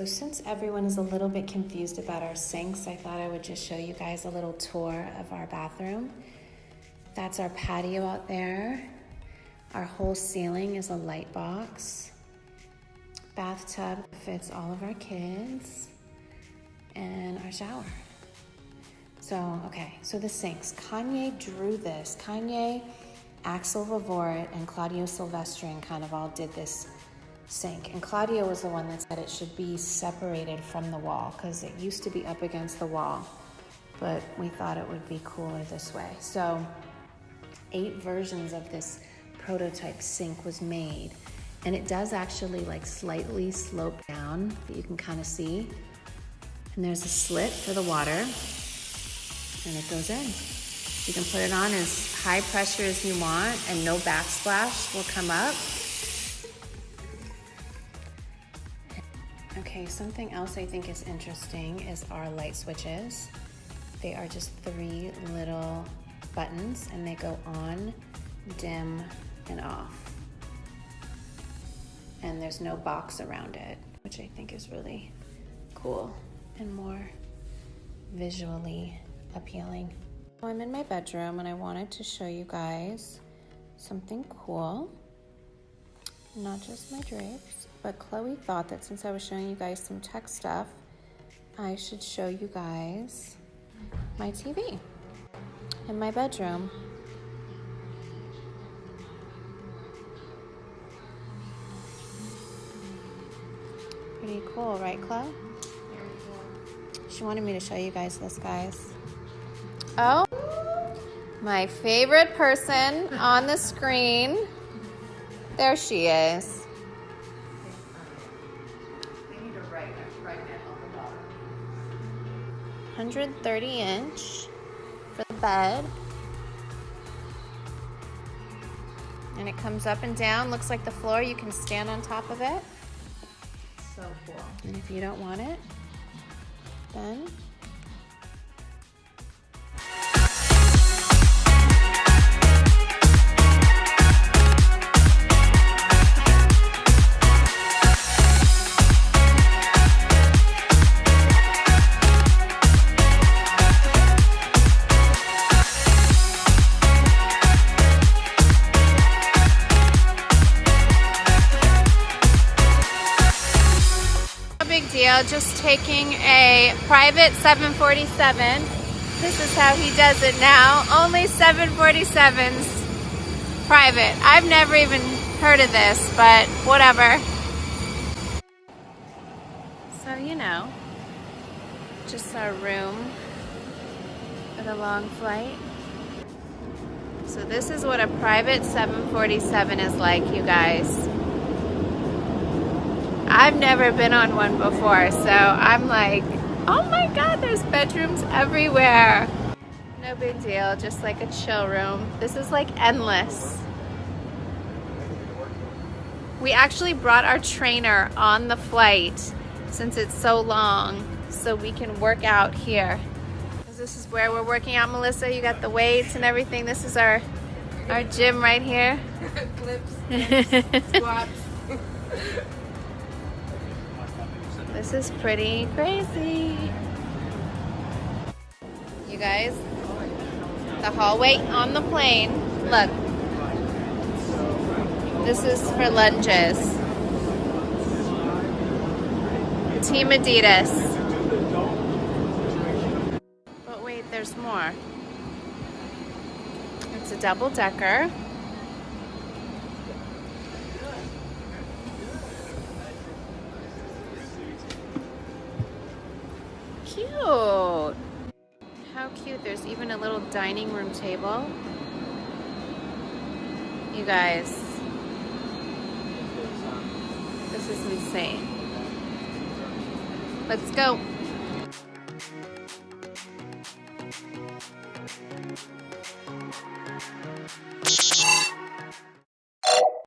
since everyone is a little bit confused about our sinks, I thought I would just show you guys a little tour of our bathroom. That's our patio out there. Our whole ceiling is a light box. Bathtub fits all of our kids. And our shower. So, okay, so the sinks. Kanye drew this. Kanye, Axel Vavort, and Claudio Silvestrin kind of all did this sink. And Claudio was the one that said it should be separated from the wall because it used to be up against the wall, but we thought it would be cooler this way. So 8 versions of this prototype sink was made, and it does actually like slightly slope down that you can kind of see. And there's a slit for the water, and it goes in. You can put it on as high pressure as you want, and no backsplash will come up. Okay, something else I think is interesting is our light switches. They are just 3 little buttons, and they go on, dim, and off. And there's no box around it, which I think is really cool and more visually appealing. So I'm in my bedroom, and I wanted to show you guys something cool. Not just my drapes, but Chloe thought that since I was showing you guys some tech stuff, I should show you guys my TV in my bedroom. Pretty cool, right, Chloe? She wanted me to show you guys this, guys. Oh, my favorite person on the screen. There she is. 130-inch for the bed. And it comes up and down. Looks like the floor. You can stand on top of it. So cool. And if you don't want it, then deal, just taking a private 747. This is how he does it now. Only 747s private. I've never even heard of this, but whatever. So, you know, just our room for the long flight. So this is what a private 747 is like, you guys. I've never been on one before, so I'm like, oh my God, there's bedrooms everywhere. No big deal, just like a chill room. This is like endless. We actually brought our trainer on the flight since it's so long, so we can work out here. This is where we're working out, Melissa. You got the weights and everything. This is our gym right here. Clips, squats. This is pretty crazy. You guys, the hallway on the plane. Look, this is for lunges. Team Adidas. But wait, there's more. It's a double-decker. Cute. How cute. There's even a little dining room table. You guys, this is insane. Let's go.